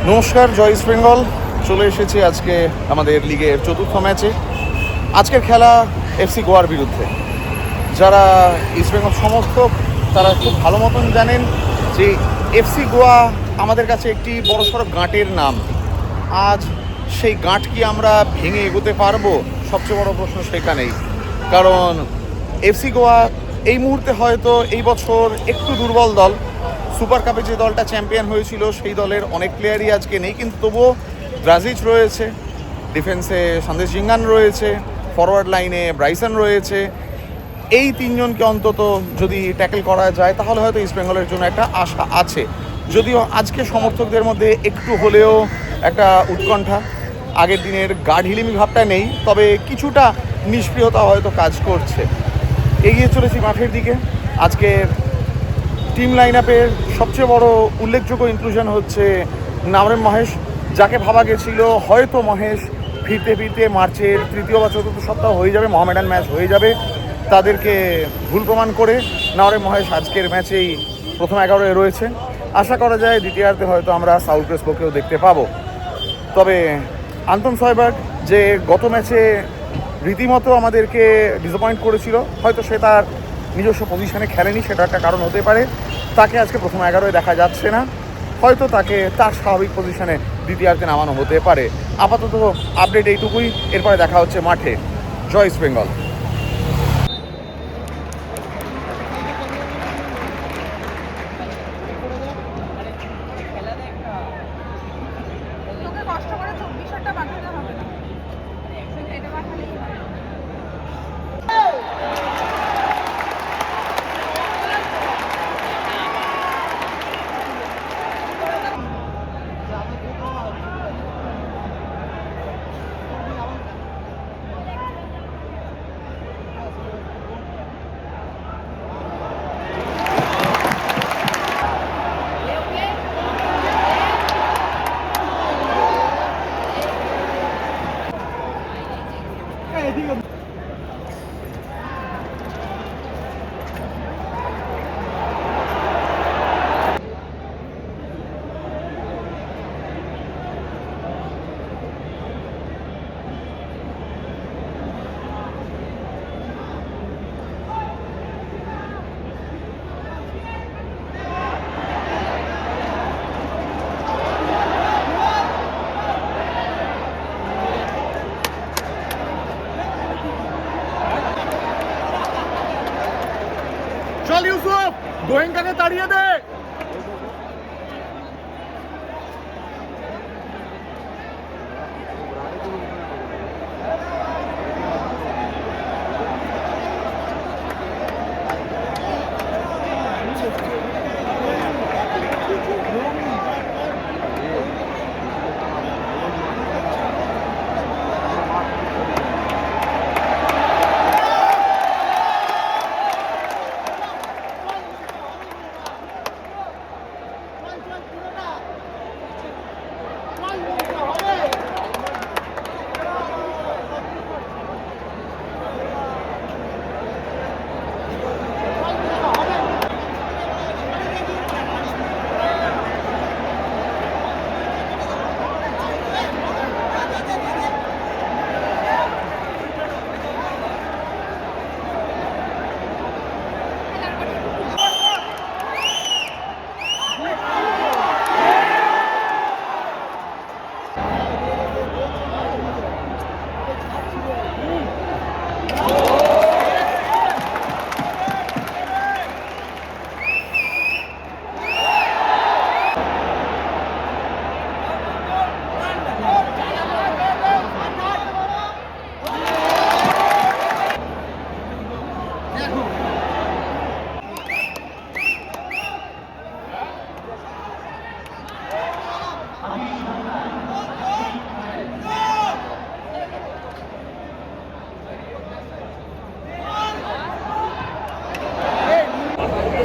নমস্কার, জয় ইস্ট বেঙ্গল। চলে এসেছি আজকে আমাদের লিগের চতুর্থ ম্যাচে। আজকের খেলা এফসি গোয়ার বিরুদ্ধে। যারা ইস্ট বেঙ্গল সমর্থক তারা খুব ভালো মতন জানেন যে এফসি গোয়া আমাদের কাছে একটি বড়সড় গাঁটের নাম। আজ সেই গাঁট কি আমরা ভেঙে এগোতে পারবো? সবচেয়ে বড় প্রশ্ন সেখানেই। কারণ এফসি গোয়া এই মুহূর্তে হয়তো এই বছর একটু দুর্বল দল। সুপার কাপে যে দলটা চ্যাম্পিয়ন হয়েছিল সেই দলের অনেক প্লেয়ারই আজকে নেই, কিন্তু তবুও ব্রাজিচ রয়েছে, ডিফেন্সে সন্দেশ জিঙ্গান রয়েছে, ফরওয়ার্ড লাইনে ব্রাইসন রয়েছে। এই তিনজনকে অন্তত যদি ট্যাকেল করা যায় তাহলে হয়তো ইস্ট বেঙ্গলের জন্য একটা আশা আছে। যদিও আজকে সমর্থকদের মধ্যে একটু হলেও একটা উৎকণ্ঠা, আগের দিনের গাঢ় হিলিমি ভাবটা নেই, তবে কিছুটা নিষ্ক্রিয়তা হয়তো কাজ করছে। এগিয়ে চলেছি মাঠের দিকে। আজকের টিম লাইন আপের সবচেয়ে বড় উল্লেখযোগ্য ইনক্লুশন হচ্ছে নাওরেম মহেশ, যাকে ভাবা গেছিল হয়তো মহেশ ফিরতে ফিরতে মার্চের তৃতীয় বা চতুর্থ সপ্তাহ হয়ে যাবে, মোহামেডান ম্যাচ হয়ে যাবে, তাদেরকে ভুল প্রমাণ করে নাওরেম মহেশ আজকের ম্যাচেই প্রথম 11-এ রয়েছে। আশা করা যায় দ্বিতীয়ার্ধে হয়তো আমরা সাউল ক্রেসপোকেও দেখতে পাবো। তবে আন্তন সয়বার্গ যে গত ম্যাচে রীতিমতো আমাদেরকে ডিসঅ্যাপয়েন্ট করেছিল, হয়তো সে তার নিজস্ব পজিশনে খেলেনি, সেটা একটা কারণ হতে পারে। তাকে আজকে প্রথম 11-এ দেখা যাচ্ছে না, হয়তো তাকে তার স্বাভাবিক পজিশনে দ্বিতীয়ার্ধে নামানো হতে পারে। আপাতত আপডেট এইটুকুই, এরপরে দেখা হচ্ছে মাঠে। জয় ইস্ট বেঙ্গল। তোকে কষ্ট করে 24টা পাঠাতে হবে না, এটা পাঠালেই হয়। চল ইউসুফ, গোয়েঙ্কাকে তাড়িয়ে দে।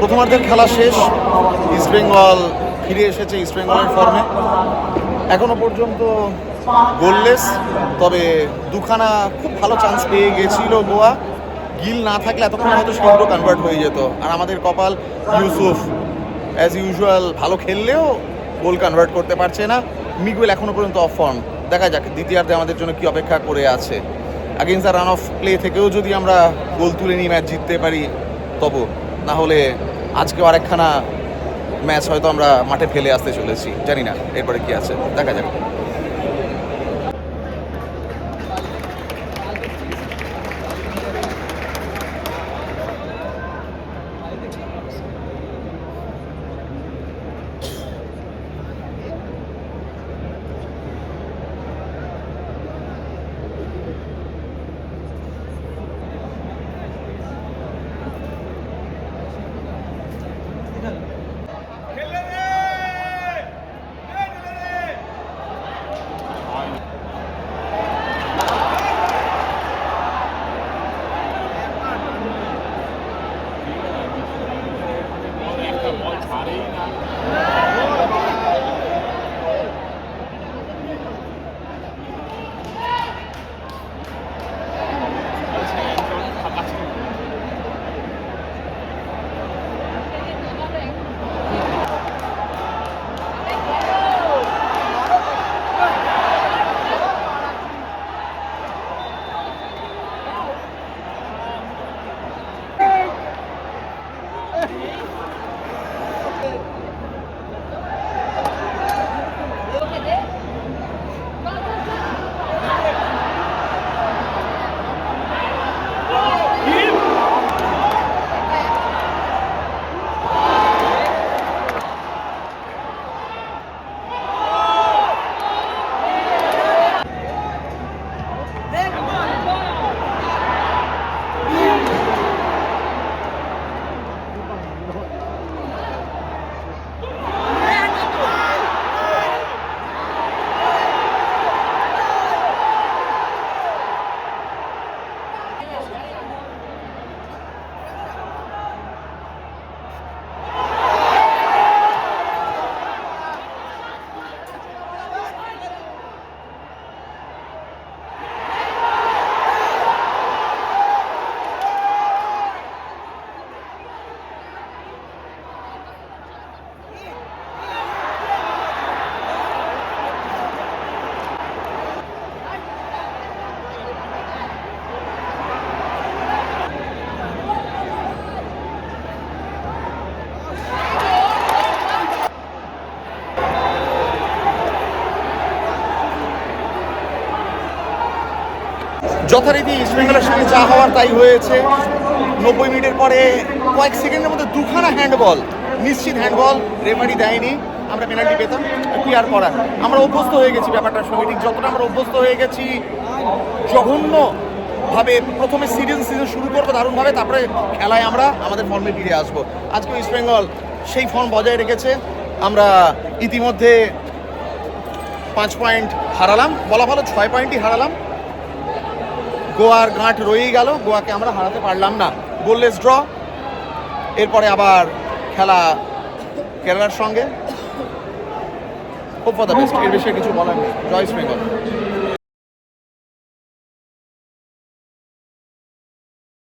প্রথমার্ধের খেলা শেষ, ইস্ট বেঙ্গল ফিরে এসেছে ইস্ট বেঙ্গলের ফর্মে। এখনো পর্যন্ত গোললেস, তবে দুখানা খুব ভালো চান্স পেয়ে গেছিল গোয়া। গিল না থাকলে এতক্ষণ হয়তো সেগুলো কনভার্ট হয়ে যেত। আর আমাদের কপাল, ইউসুফ অ্যাজ ইউজুয়াল ভালো খেললেও গোল কনভার্ট করতে পারছে না। মিগুয়েল এখনো পর্যন্ত অফ ফর্ম। দেখা যাক দ্বিতীয়ার্ধে আমাদের জন্য কি অপেক্ষা করে আছে। Against the run of play থেকেও যদি আমরা গোল তুলে নিয়ে ম্যাচ জিততে পারি তবু, না হলে আজকেও আরেকখানা ম্যাচ হয়তো আমরা মাঠে ফেলে আসতে চলেছি। জানি না এরপরে কি আছে, দেখা যাক। যথারীতি ইস্টবেঙ্গলের সঙ্গে যা হওয়ার তাই হয়েছে। 90 মিনিটের পরে কয়েক সেকেন্ডের মধ্যে দুখানা হ্যান্ডবল, নিশ্চিত হ্যান্ডবল, রেফারি দেয়নি, আমরা পেনাল্টি পেতাম। কি আর করার, আমরা অভ্যস্ত হয়ে গেছি ব্যাপারটার সঙ্গে। ঠিক যতটা আমরা অভ্যস্ত হয়ে গেছি, জঘন্যভাবে প্রথমে সিজন শুরু করবো দারুণভাবে, তারপরে খেলায় আমরা আমাদের ফর্মে ফিরে আসবো। আজকে ইস্টবেঙ্গল সেই ফর্ম বজায় রেখেছে। আমরা ইতিমধ্যে 5 পয়েন্ট হারালাম, বলা ভালো 6 পয়েন্টই হারালাম। গোয়ার গাঁট রয়েই গেল, গোয়াকে আমরা হারাতে পারলাম না। Goalless draw. এরপরে আবার খেলা কেরালার সঙ্গে। হোপ ফর দ্য বেস্ট, এর বিষয়ে কিছু বলার নেই। জয় ইস্ট বেঙ্গল।